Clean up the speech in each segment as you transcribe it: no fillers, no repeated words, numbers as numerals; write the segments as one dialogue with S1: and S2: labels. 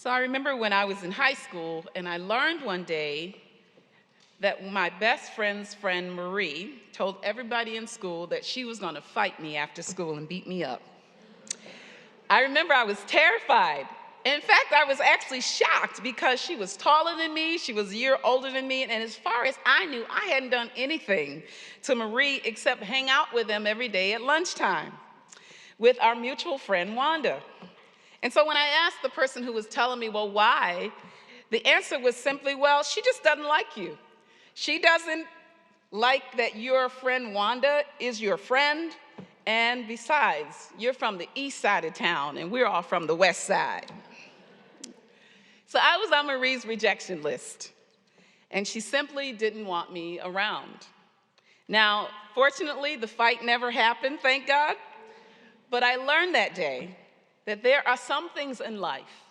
S1: So I remember when I was in high school, and I learned one day that my best friend's friend, Marie, told everybody in school that she was going to fight me after school and beat me up. I remember I was terrified. In fact, I was actually shocked because she was taller than me, she was a year older than me, and as far as I knew, I hadn't done anything to Marie except hang out with them every day at lunchtime with our mutual friend, Wanda. And so when I asked the person who was telling me, well, why? The answer was simply, well, she just doesn't like you. She doesn't like that your friend Wanda is your friend, and besides, you're from the east side of town, and we're all from the west side. So I was on Marie's rejection list, and she simply didn't want me around. Now, fortunately, the fight never happened, thank God, but I learned that day that there are some things in life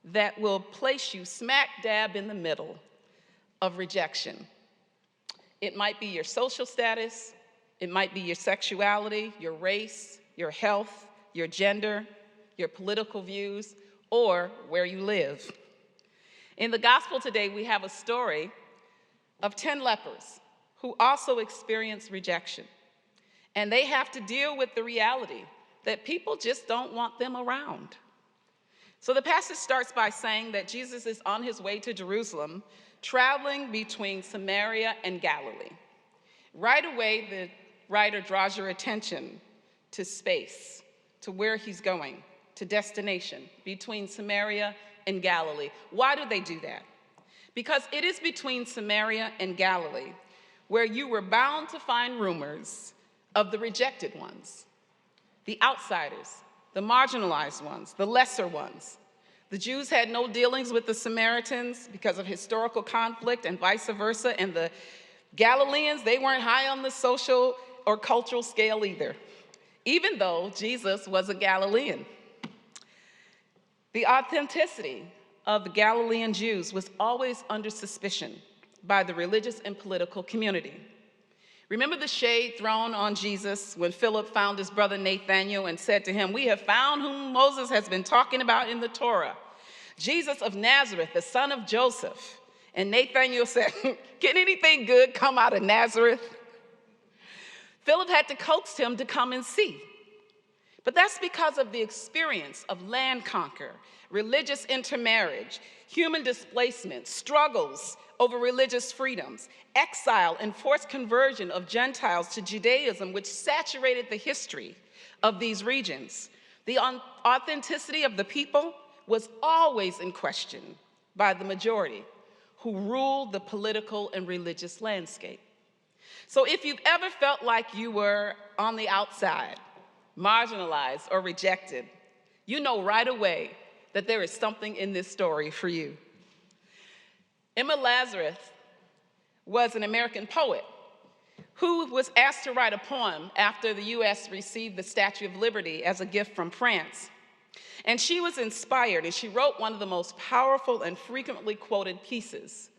S1: that will place you smack dab in the middle of rejection. It might be your social status, it might be your sexuality, your race, your health, your gender, your political views, or where you live. In the gospel today, we have a story of 10 lepers who also experience rejection. And they have to deal with the reality that people just don't want them around. So the passage starts by saying that Jesus is on his way to Jerusalem, traveling between Samaria and Galilee. Right away, the writer draws your attention to space, to where he's going, to destination, between Samaria and Galilee. Why do they do that? Because it is between Samaria and Galilee where you were bound to find rumors of the rejected ones, the outsiders, the marginalized ones, the lesser ones. The Jews had no dealings with the Samaritans because of historical conflict and vice versa, and the Galileans, they weren't high on the social or cultural scale either, even though Jesus was a Galilean. The authenticity of the Galilean Jews was always under suspicion by the religious and political community. Remember the shade thrown on Jesus when Philip found his brother Nathanael and said to him, "We have found whom Moses has been talking about in the Torah, Jesus of Nazareth, the son of Joseph." And Nathanael said, "Can anything good come out of Nazareth?" Philip had to coax him to come and see. But that's because of the experience of land conquer, religious intermarriage, human displacement, struggles over religious freedoms, exile and forced conversion of Gentiles to Judaism, which saturated the history of these regions. The authenticity of the people was always in question by the majority who ruled the political and religious landscape. So if you've ever felt like you were on the outside, marginalized or rejected, you know right away that there is something in this story for you. Emma Lazarus was an American poet who was asked to write a poem after the US received the Statue of Liberty as a gift from France. And she was inspired, and she wrote one of the most powerful and frequently quoted pieces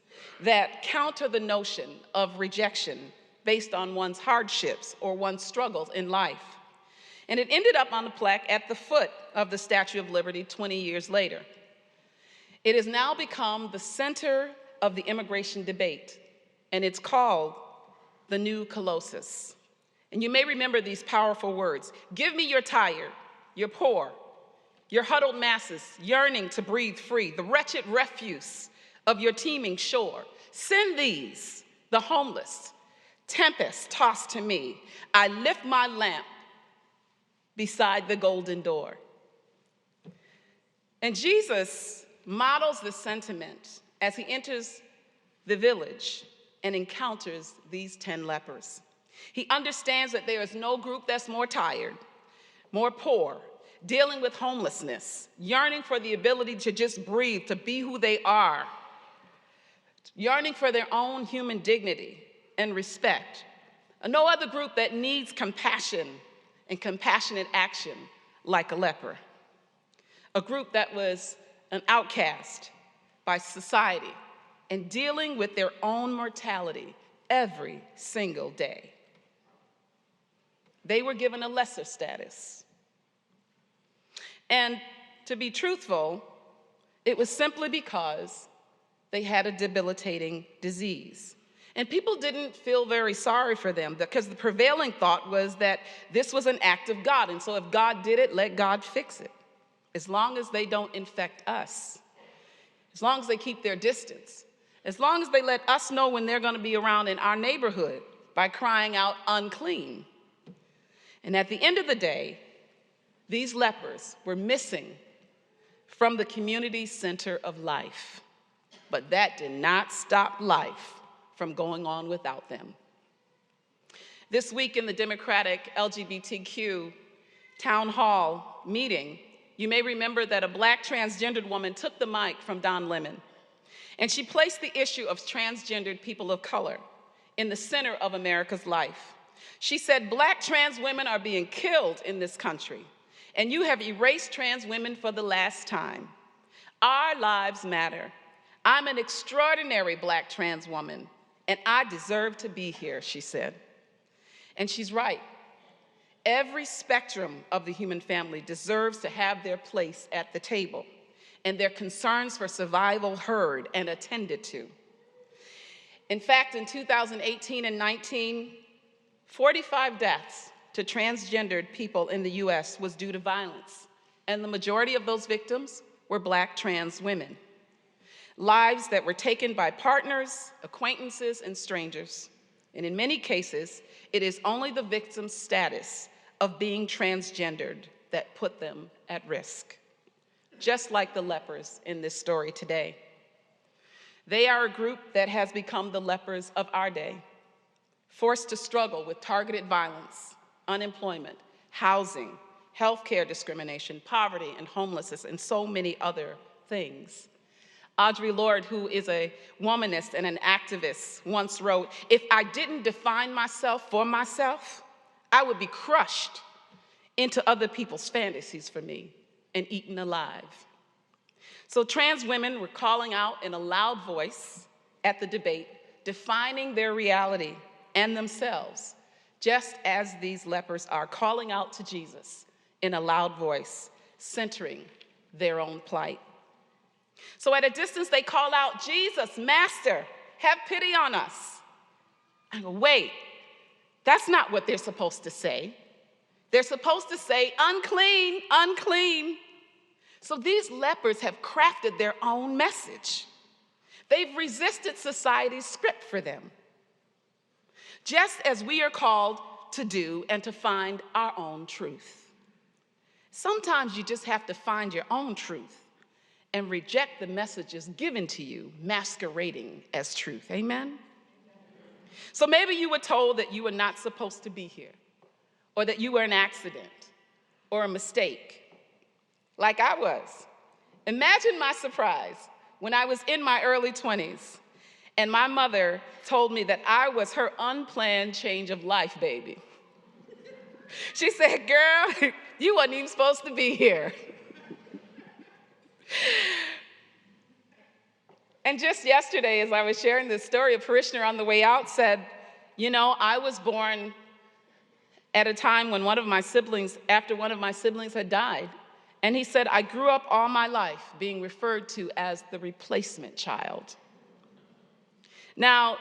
S1: that counter the notion of rejection based on one's hardships or one's struggles in life. And it ended up on a plaque at the foot of the Statue of Liberty 20 years later. It has now become the center of the immigration debate, and it's called the New Colossus. And you may remember these powerful words: "Give me your tired, your poor, your huddled masses yearning to breathe free, the wretched refuse of your teeming shore. Send these, the homeless, tempest tossed to me. I lift my lamp beside the golden door." And Jesus models this sentiment as he enters the village and encounters these 10 lepers. He understands that there is no group that's more tired, more poor, dealing with homelessness, yearning for the ability to just breathe, to be who they are, yearning for their own human dignity and respect. No other group that needs compassion and compassionate action like a leper. A group that was an outcast by society and dealing with their own mortality every single day. They were given a lesser status. And to be truthful, It was simply because they had a debilitating disease. And people didn't feel very sorry for them because the prevailing thought was that this was an act of God. And so if God did it, let God fix it. As long as they don't infect us, as long as they keep their distance, as long as they let us know when they're going to be around in our neighborhood by crying out, unclean. And at the end of the day, these lepers were missing from the community center of life. But that did not stop life from going on without them. This week in the Democratic LGBTQ town hall meeting, you may remember that a Black transgendered woman took the mic from Don Lemon, and she placed the issue of transgendered people of color in the center of America's life. She said, Black trans women are being killed in this country, and you have erased trans women for the last time. Our lives matter. I'm an extraordinary Black trans woman, and I deserve to be here, she said. And she's right. Every spectrum of the human family deserves to have their place at the table, and their concerns for survival heard and attended to. In fact, in 2018 and 19, 45 deaths to transgendered people in the US was due to violence, and the majority of those victims were Black trans women. Lives that were taken by partners, acquaintances, and strangers. And in many cases, it is only the victim's status of being transgendered that put them at risk, just like the lepers in this story today. They are a group that has become the lepers of our day, forced to struggle with targeted violence, unemployment, housing, healthcare discrimination, poverty, and homelessness, and so many other things. Audre Lorde, who is a womanist and an activist, once wrote, if I didn't define myself for myself, I would be crushed into other people's fantasies for me and eaten alive. So trans women were calling out in a loud voice at the debate, defining their reality and themselves, just as these lepers are calling out to Jesus in a loud voice, centering their own plight. So at a distance, they call out, Jesus, Master, have pity on us. I go, wait, that's not what they're supposed to say. They're supposed to say, unclean, unclean. So these lepers have crafted their own message. They've resisted society's script for them, just as we are called to do and to find our own truth. Sometimes you just have to find your own truth and reject the messages given to you masquerading as truth. Amen? So maybe you were told that you were not supposed to be here, or that you were an accident or a mistake, like I was. Imagine my surprise when I was in my early 20s and my mother told me that I was her unplanned change of life baby. She said, girl, you weren't even supposed to be here. And just yesterday, as I was sharing this story, a parishioner on the way out said, you know, I was born at a time when after one of my siblings had died. And he said, I grew up all my life being referred to as the replacement child. Now,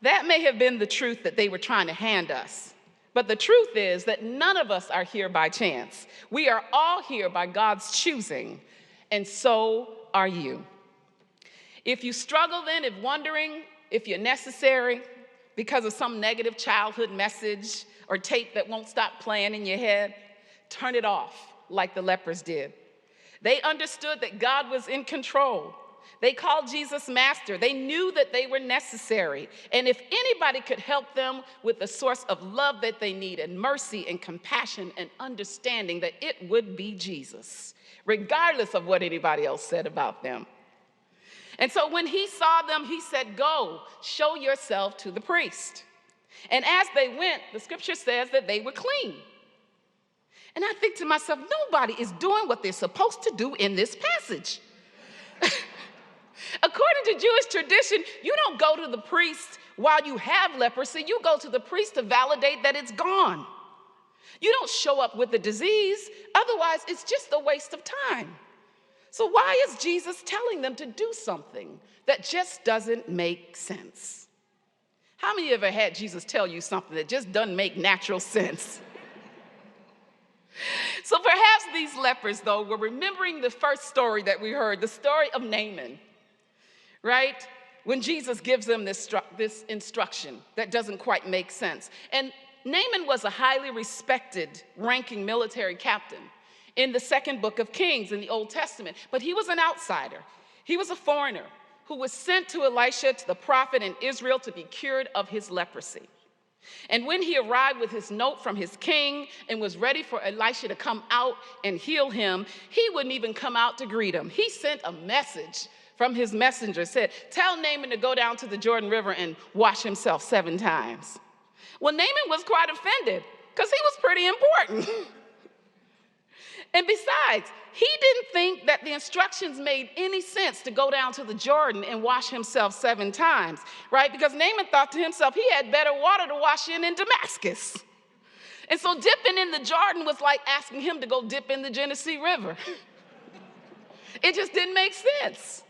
S1: that may have been the truth that they were trying to hand us. But the truth is that none of us are here by chance. We are all here by God's choosing, and so are you. If you struggle then, if wondering if you're necessary because of some negative childhood message or tape that won't stop playing in your head, turn it off like the lepers did. They understood that God was in control. They called Jesus Master. They knew that they were necessary. And if anybody could help them with the source of love that they need, and mercy and compassion and understanding, that it would be Jesus, regardless of what anybody else said about them. And so when he saw them, he said, go, show yourself to the priest. And as they went, the scripture says that they were clean. And I think to myself, nobody is doing what they're supposed to do in this passage. According to Jewish tradition, you don't go to the priest while you have leprosy. You go to the priest to validate that it's gone. You don't show up with the disease. Otherwise, it's just a waste of time. So why is Jesus telling them to do something that just doesn't make sense? How many of you ever had Jesus tell you something that just doesn't make natural sense? So perhaps these lepers, though, were remembering the first story that we heard, the story of Naaman, right? When Jesus gives them this instruction that doesn't quite make sense. And Naaman was a highly respected, ranking military captain in the second book of Kings in the Old Testament. But he was an outsider. He was a foreigner who was sent to Elisha, to the prophet in Israel, to be cured of his leprosy. And when he arrived with his note from his king and was ready for Elisha to come out and heal him, he wouldn't even come out to greet him. He sent a message from his messenger, said, tell Naaman to go down to the Jordan River and wash himself 7 times. Well, Naaman was quite offended because he was pretty important. And besides, he didn't think that the instructions made any sense to go down to the Jordan and wash himself 7 times, right? Because Naaman thought to himself he had better water to wash in Damascus. And so dipping in the Jordan was like asking him to go dip in the Genesee River. It just didn't make sense.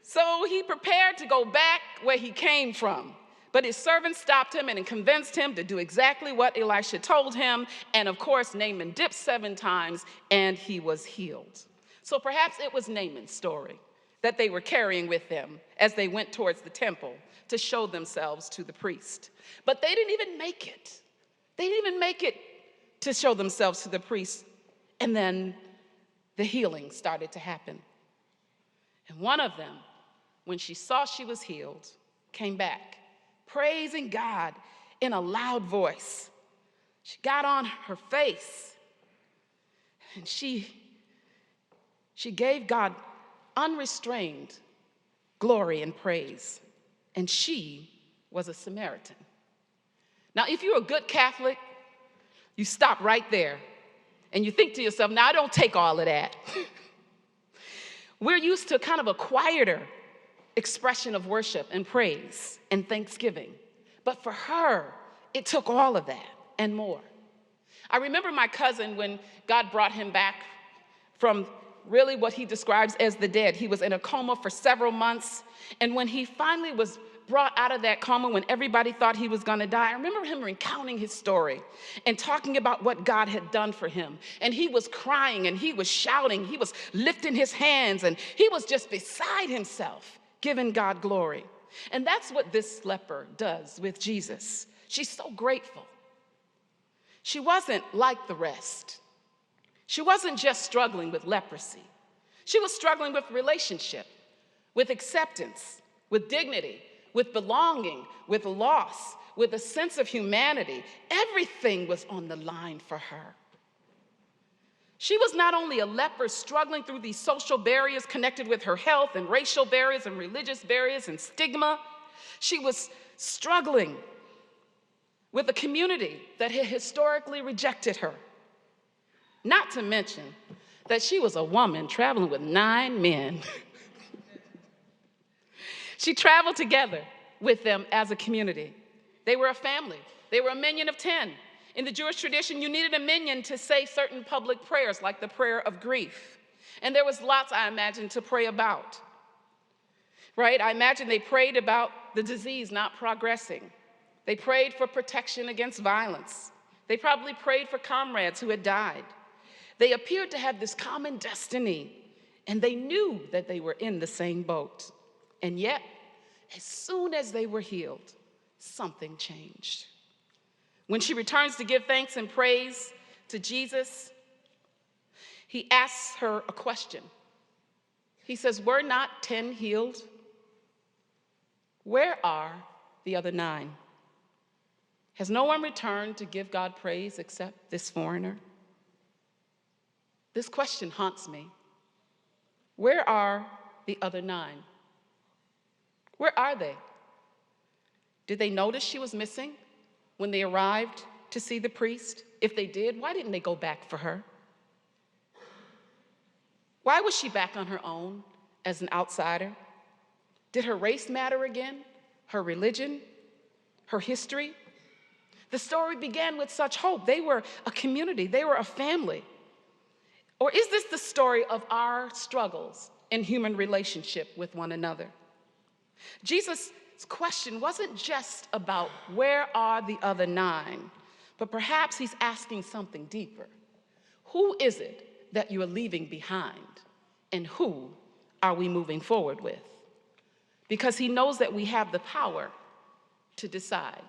S1: So he prepared to go back where he came from. But his servant stopped him and convinced him to do exactly what Elisha told him. And of course, Naaman dipped 7 times and he was healed. So perhaps it was Naaman's story that they were carrying with them as they went towards the temple to show themselves to the priest. But they didn't even make it. They didn't even make it to show themselves to the priest. And then the healing started to happen. And one of them, when she saw she was healed, came back, praising God in a loud voice. She got on her face and she gave God unrestrained glory and praise. And she was a Samaritan. Now, if you're a good Catholic, you stop right there and you think to yourself, now I don't take all of that. We're used to kind of a quieter expression of worship and praise and thanksgiving. But for her, it took all of that and more. I remember my cousin when God brought him back from really what he describes as the dead. He was in a coma for several months. And when he finally was brought out of that coma, when everybody thought he was going to die, I remember him recounting his story and talking about what God had done for him. And he was crying and he was shouting. He was lifting his hands and he was just beside himself, giving God glory. And that's what this leper does with Jesus. She's so grateful. She wasn't like the rest. She wasn't just struggling with leprosy. She was struggling with relationship, with acceptance, with dignity, with belonging, with loss, with a sense of humanity. Everything was on the line for her. She was not only a leper struggling through these social barriers connected with her health and racial barriers and religious barriers and stigma. She was struggling with a community that had historically rejected her. Not to mention that she was a woman traveling with 9 men. She traveled together with them as a community. They were a family. They were a minion of 10. In the Jewish tradition, you needed a minion to say certain public prayers, like the prayer of grief. And there was lots, I imagine, to pray about, right? I imagine they prayed about the disease not progressing. They prayed for protection against violence. They probably prayed for comrades who had died. They appeared to have this common destiny, and they knew that they were in the same boat. And yet, as soon as they were healed, something changed. When she returns to give thanks and praise to Jesus, he asks her a question. He says, "Were not 10 healed? Where are the other 9? Has no one returned to give God praise except this foreigner?" This question haunts me. Where are the other 9? Where are they? Did they notice she was missing when they arrived to see the priest? If they did, why didn't they go back for her? Why was she back on her own as an outsider? Did her race matter again? Her religion? Her history? The story began with such hope. They were a community. They were a family. Or is this the story of our struggles in human relationship with one another? Jesus' question wasn't just about where are the other nine, but perhaps he's asking something deeper. Who is it that you are leaving behind? And who are we moving forward with? Because he knows that we have the power to decide.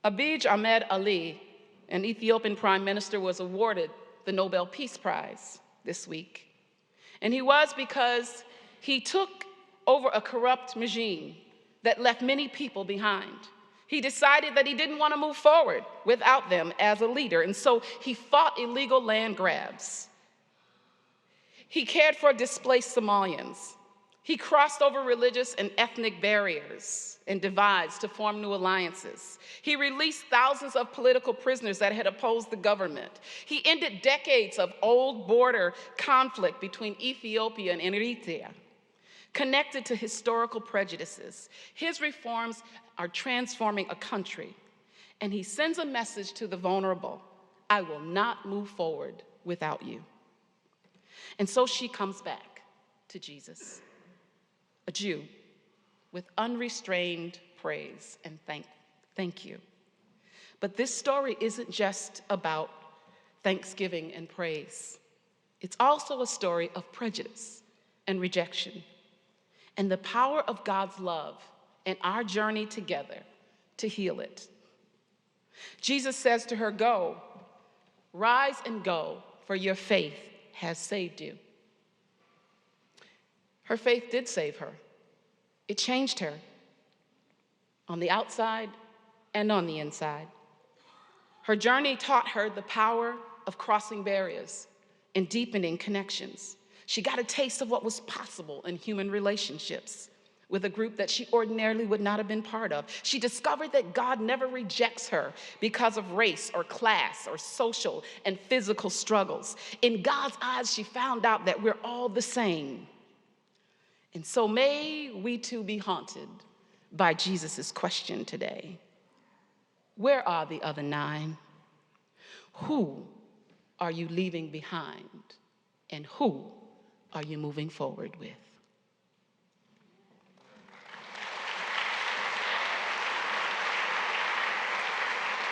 S1: Abiy Ahmed Ali, an Ethiopian prime minister, was awarded the Nobel Peace Prize this week. And he was because he took over a corrupt regime that left many people behind. He decided that he didn't want to move forward without them as a leader, and so he fought illegal land grabs. He cared for displaced Somalians. He crossed over religious and ethnic barriers and divides to form new alliances. He released thousands of political prisoners that had opposed the government. He ended decades of old border conflict between Ethiopia and Eritrea, connected to historical prejudices. His reforms are transforming a country, and he sends a message to the vulnerable: I will not move forward without you. And so she comes back to Jesus, a Jew with unrestrained praise and thank you. But this story isn't just about thanksgiving and praise. It's also a story of prejudice and rejection, and the power of God's love and our journey together to heal it. Jesus says to her, go, rise and go, for your faith has saved you. Her faith did save her. It changed her on the outside and on the inside. Her journey taught her the power of crossing barriers and deepening connections. She got a taste of what was possible in human relationships with a group that she ordinarily would not have been part of. She discovered that God never rejects her because of race or class or social and physical struggles. In God's eyes, she found out that we're all the same. And so may we too be haunted by Jesus' question today. Where are the other nine? Who are you leaving behind? And who are you moving forward with?